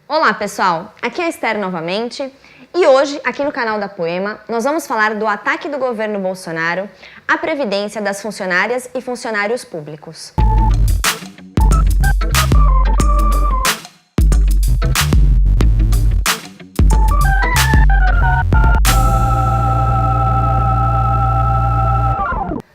Olá pessoal, aqui é a Esther novamente e hoje, aqui no canal da Poema, nós vamos falar do ataque do governo Bolsonaro à previdência das funcionárias e funcionários públicos.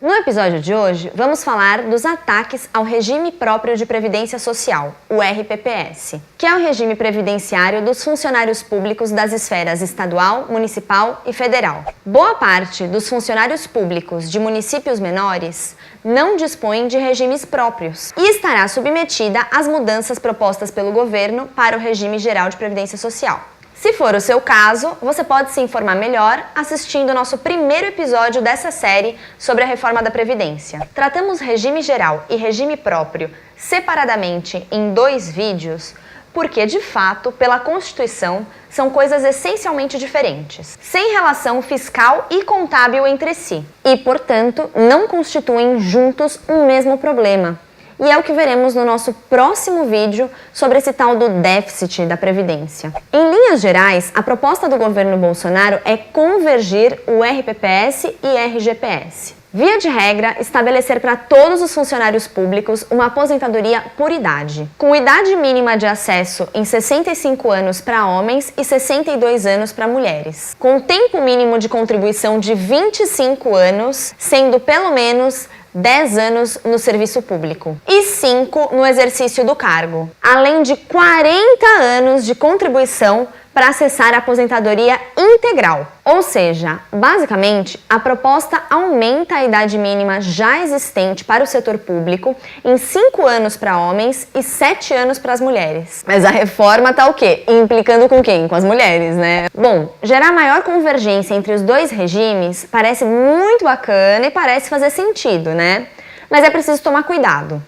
No episódio de hoje, vamos falar dos ataques ao Regime Próprio de Previdência Social, o RPPS, que é o regime previdenciário dos funcionários públicos das esferas estadual, municipal e federal. Boa parte dos funcionários públicos de municípios menores não dispõe de regimes próprios e estará submetida às mudanças propostas pelo governo para o Regime Geral de Previdência Social. Se for o seu caso, você pode se informar melhor assistindo ao nosso primeiro episódio dessa série sobre a reforma da Previdência. Tratamos regime geral e regime próprio separadamente em 2 vídeos, porque, de fato, pela Constituição, são coisas essencialmente diferentes, sem relação fiscal e contábil entre si, e, portanto, não constituem juntos um mesmo problema. E é o que veremos no nosso próximo vídeo sobre esse tal do déficit da Previdência. Em linhas gerais, a proposta do governo Bolsonaro é convergir o RPPS e RGPS. Via de regra, estabelecer para todos os funcionários públicos uma aposentadoria por idade, com idade mínima de acesso em 65 anos para homens e 62 anos para mulheres, com tempo mínimo de contribuição de 25 anos, sendo pelo menos 10 anos no serviço público e 5 no exercício do cargo, além de 40 anos de contribuição para acessar a aposentadoria integral. Ou seja, basicamente, a proposta aumenta a idade mínima já existente para o setor público em 5 anos para homens e 7 anos para as mulheres. Mas a reforma tá o quê? Implicando com quem? Com as mulheres, né? Bom, gerar maior convergência entre os 2 regimes parece muito bacana e parece fazer sentido, né? Mas é preciso tomar cuidado.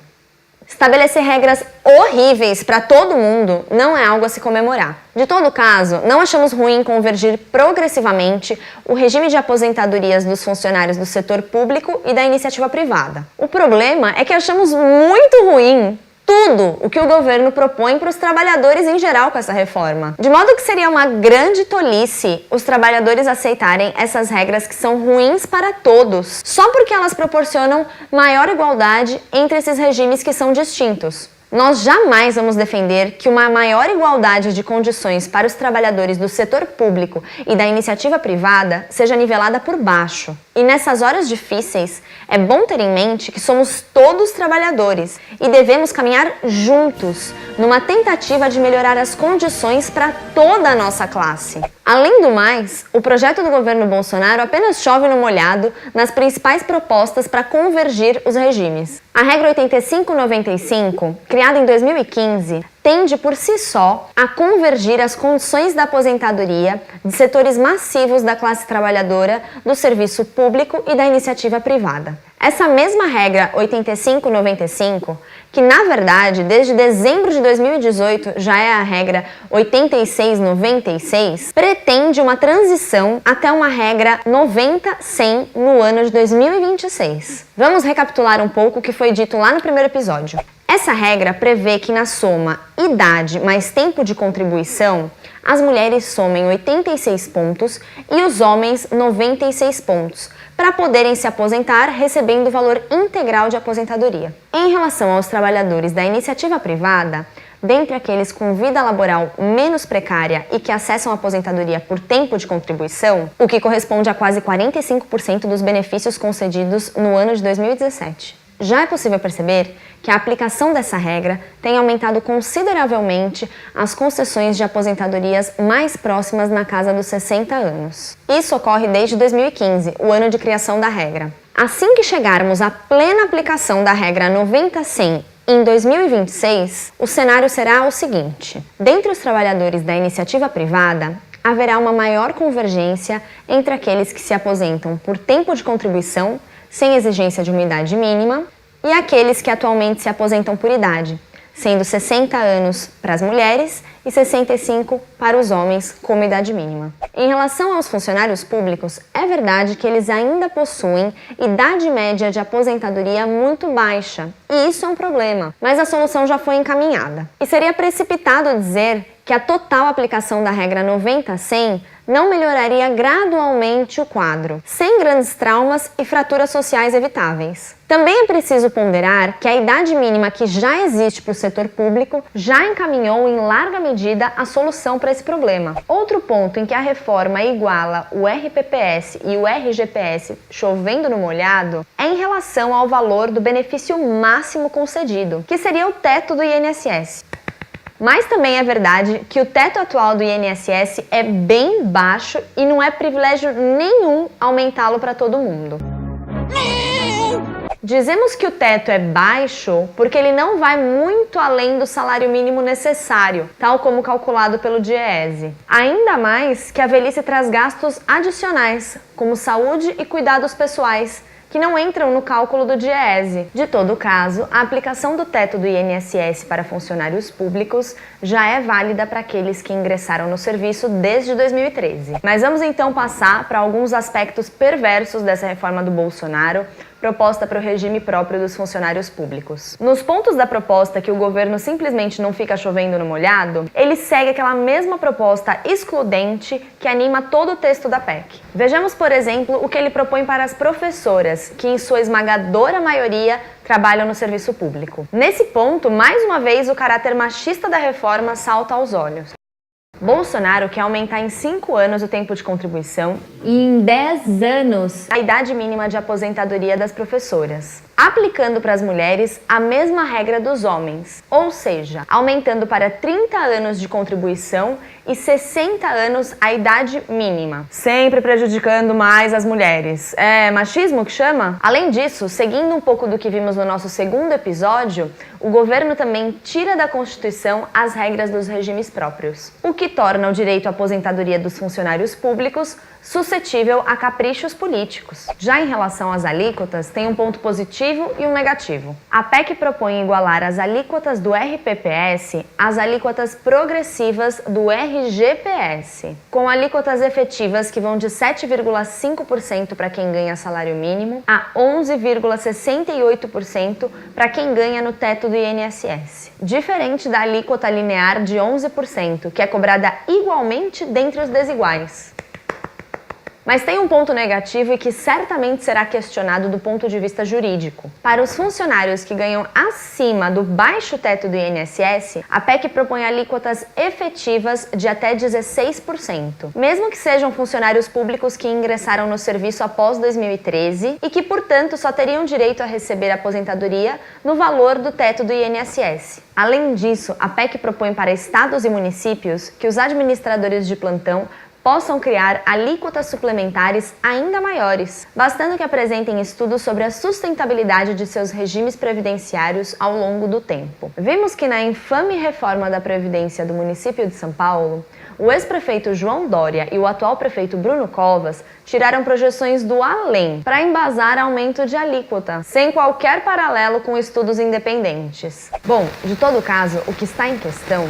Estabelecer regras horríveis para todo mundo não é algo a se comemorar. De todo caso, não achamos ruim convergir progressivamente o regime de aposentadorias dos funcionários do setor público e da iniciativa privada. O problema é que achamos muito ruim tudo o que o governo propõe para os trabalhadores em geral com essa reforma. De modo que seria uma grande tolice os trabalhadores aceitarem essas regras que são ruins para todos, só porque elas proporcionam maior igualdade entre esses regimes que são distintos. Nós jamais vamos defender que uma maior igualdade de condições para os trabalhadores do setor público e da iniciativa privada seja nivelada por baixo. E nessas horas difíceis, é bom ter em mente que somos todos trabalhadores e devemos caminhar juntos numa tentativa de melhorar as condições para toda a nossa classe. Além do mais, o projeto do governo Bolsonaro apenas chove no molhado nas principais propostas para convergir os regimes. A regra 85/95, criada em 2015, tende por si só a convergir as condições da aposentadoria de setores massivos da classe trabalhadora, do serviço público e da iniciativa privada. Essa mesma regra 85/95, que na verdade desde dezembro de 2018 já é a regra 86/96, pretende uma transição até uma regra 90/100 no ano de 2026. Vamos recapitular um pouco o que foi dito lá no primeiro episódio. Essa regra prevê que na soma idade mais tempo de contribuição, as mulheres somem 86 pontos e os homens 96 pontos, para poderem se aposentar recebendo o valor integral de aposentadoria. Em relação aos trabalhadores da iniciativa privada, dentre aqueles com vida laboral menos precária e que acessam a aposentadoria por tempo de contribuição, o que corresponde a quase 45% dos benefícios concedidos no ano de 2017. Já é possível perceber que a aplicação dessa regra tem aumentado consideravelmente as concessões de aposentadorias mais próximas na casa dos 60 anos. Isso ocorre desde 2015, o ano de criação da regra. Assim que chegarmos à plena aplicação da regra 90/100 em 2026, o cenário será o seguinte: dentre os trabalhadores da iniciativa privada, haverá uma maior convergência entre aqueles que se aposentam por tempo de contribuição, sem exigência de uma idade mínima, e aqueles que atualmente se aposentam por idade, sendo 60 anos para as mulheres e 65 para os homens como idade mínima. Em relação aos funcionários públicos, é verdade que eles ainda possuem idade média de aposentadoria muito baixa, e isso é um problema, mas a solução já foi encaminhada. E seria precipitado dizer que a total aplicação da regra 90-100 não melhoraria gradualmente o quadro, sem grandes traumas e fraturas sociais evitáveis. Também é preciso ponderar que a idade mínima que já existe para o setor público já encaminhou em larga medida a solução para esse problema. Outro ponto em que a reforma iguala o RPPS e o RGPS chovendo no molhado é em relação ao valor do benefício máximo concedido, que seria o teto do INSS. Mas também é verdade que o teto atual do INSS é bem baixo e não é privilégio nenhum aumentá-lo para todo mundo. Dizemos que o teto é baixo porque ele não vai muito além do salário mínimo necessário, tal como calculado pelo DIEESE. Ainda mais que a velhice traz gastos adicionais, como saúde e cuidados pessoais, que não entram no cálculo do DIEESE. De todo caso, a aplicação do teto do INSS para funcionários públicos já é válida para aqueles que ingressaram no serviço desde 2013. Mas vamos então passar para alguns aspectos perversos dessa reforma do Bolsonaro, proposta para o regime próprio dos funcionários públicos. Nos pontos da proposta que o governo simplesmente não fica chovendo no molhado, ele segue aquela mesma proposta excludente que anima todo o texto da PEC. Vejamos, por exemplo, o que ele propõe para as professoras, que em sua esmagadora maioria trabalham no serviço público. Nesse ponto, mais uma vez, o caráter machista da reforma salta aos olhos. Bolsonaro quer aumentar em 5 anos o tempo de contribuição e em 10 anos a idade mínima de aposentadoria das professoras, aplicando para as mulheres a mesma regra dos homens, ou seja, aumentando para 30 anos de contribuição e 60 anos a idade mínima, sempre prejudicando mais as mulheres. É machismo que chama? Além disso, seguindo um pouco do que vimos no nosso segundo episódio, o governo também tira da Constituição as regras dos regimes próprios, o que torna o direito à aposentadoria dos funcionários públicos suscetível a caprichos políticos. Já em relação às alíquotas, tem um ponto positivo e um negativo. A PEC propõe igualar as alíquotas do RPPS às alíquotas progressivas do RGPS, com alíquotas efetivas que vão de 7,5% para quem ganha salário mínimo a 11,68% para quem ganha no teto do INSS, diferente da alíquota linear de 11%, que é cobrada igualmente dentre os desiguais. Mas tem um ponto negativo e que certamente será questionado do ponto de vista jurídico. Para os funcionários que ganham acima do baixo teto do INSS, a PEC propõe alíquotas efetivas de até 16%, mesmo que sejam funcionários públicos que ingressaram no serviço após 2013 e que, portanto, só teriam direito a receber aposentadoria no valor do teto do INSS. Além disso, a PEC propõe para estados e municípios que os administradores de plantão possam criar alíquotas suplementares ainda maiores, bastando que apresentem estudos sobre a sustentabilidade de seus regimes previdenciários ao longo do tempo. Vimos que na infame reforma da Previdência do município de São Paulo, o ex-prefeito João Dória e o atual prefeito Bruno Covas tiraram projeções do além para embasar aumento de alíquota, sem qualquer paralelo com estudos independentes. Bom, de todo caso, o que está em questão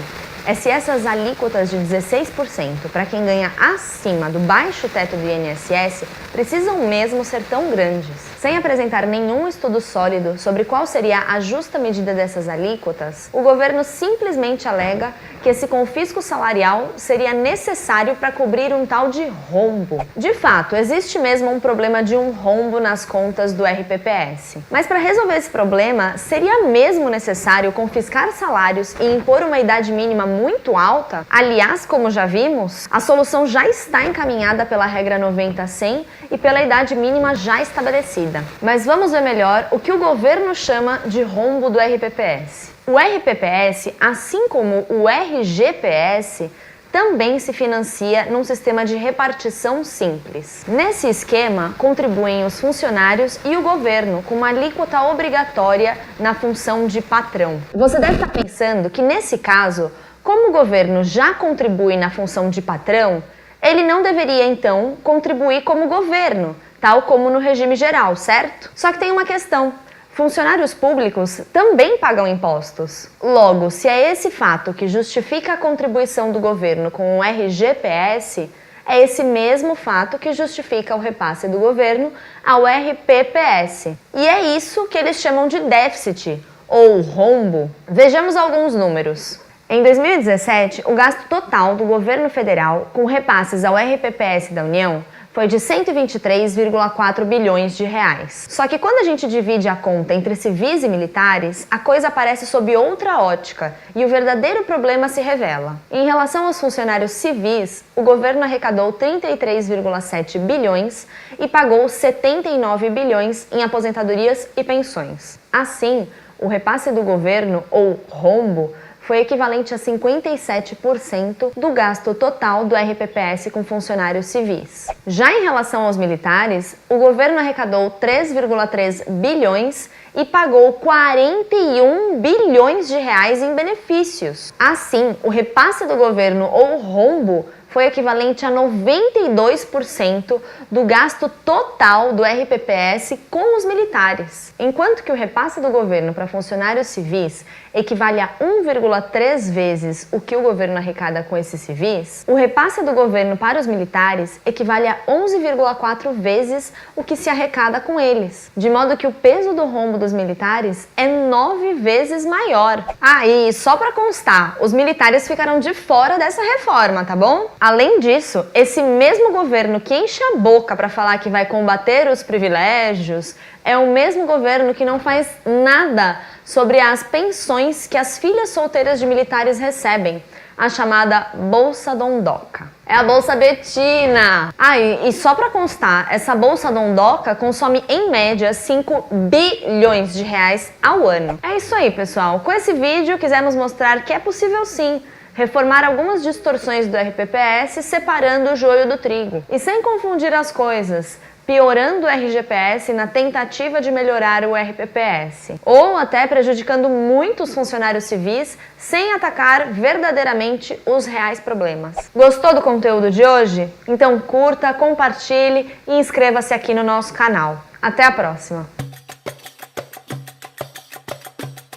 é se essas alíquotas de 16% para quem ganha acima do baixo teto do INSS precisam mesmo ser tão grandes. Sem apresentar nenhum estudo sólido sobre qual seria a justa medida dessas alíquotas, o governo simplesmente alega que esse confisco salarial seria necessário para cobrir um tal de rombo. De fato, existe mesmo um problema de um rombo nas contas do RPPS. Mas para resolver esse problema, seria mesmo necessário confiscar salários e impor uma idade mínima muito alta? Aliás, como já vimos, a solução já está encaminhada pela regra 90-100 e pela idade mínima já estabelecida. Mas vamos ver melhor o que o governo chama de rombo do RPPS. O RPPS, assim como o RGPS, também se financia num sistema de repartição simples. Nesse esquema, contribuem os funcionários e o governo com uma alíquota obrigatória na função de patrão. Você deve estar pensando que, nesse caso, como o governo já contribui na função de patrão, ele não deveria, então, contribuir como governo, tal como no regime geral, certo? Só que tem uma questão. Funcionários públicos também pagam impostos. Logo, se é esse fato que justifica a contribuição do governo com o RGPS, é esse mesmo fato que justifica o repasse do governo ao RPPS. E é isso que eles chamam de déficit, ou rombo. Vejamos alguns números. Em 2017, o gasto total do governo federal com repasses ao RPPS da União foi de 123,4 bilhões de reais. Só que quando a gente divide a conta entre civis e militares, a coisa aparece sob outra ótica e o verdadeiro problema se revela. Em relação aos funcionários civis, o governo arrecadou 33,7 bilhões e pagou 79 bilhões em aposentadorias e pensões. Assim, o repasse do governo, ou rombo, foi equivalente a 57% do gasto total do RPPS com funcionários civis. Já em relação aos militares, o governo arrecadou 3,3 bilhões e pagou 41 bilhões de reais em benefícios. Assim, o repasse do governo, ou rombo, foi equivalente a 92% do gasto total do RPPS com os militares. Enquanto que o repasse do governo para funcionários civis equivale a 1,3 vezes o que o governo arrecada com esses civis, o repasse do governo para os militares equivale a 11,4 vezes o que se arrecada com eles. De modo que o peso do rombo dos militares é 9 vezes maior. E só para constar, os militares ficaram de fora dessa reforma, tá bom? Além disso, esse mesmo governo que enche a boca para falar que vai combater os privilégios é o mesmo governo que não faz nada sobre as pensões que as filhas solteiras de militares recebem, a chamada Bolsa Dondoca. É a Bolsa Betina! E só para constar, essa Bolsa Dondoca consome em média 5 bilhões de reais ao ano. É isso aí, pessoal. Com esse vídeo, quisemos mostrar que é possível sim reformar algumas distorções do RPPS separando o joio do trigo. E sem confundir as coisas, piorando o RGPS na tentativa de melhorar o RPPS. Ou até prejudicando muitos funcionários civis sem atacar verdadeiramente os reais problemas. Gostou do conteúdo de hoje? Então curta, compartilhe e inscreva-se aqui no nosso canal. Até a próxima!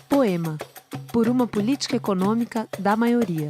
Poema. Por uma política econômica da maioria.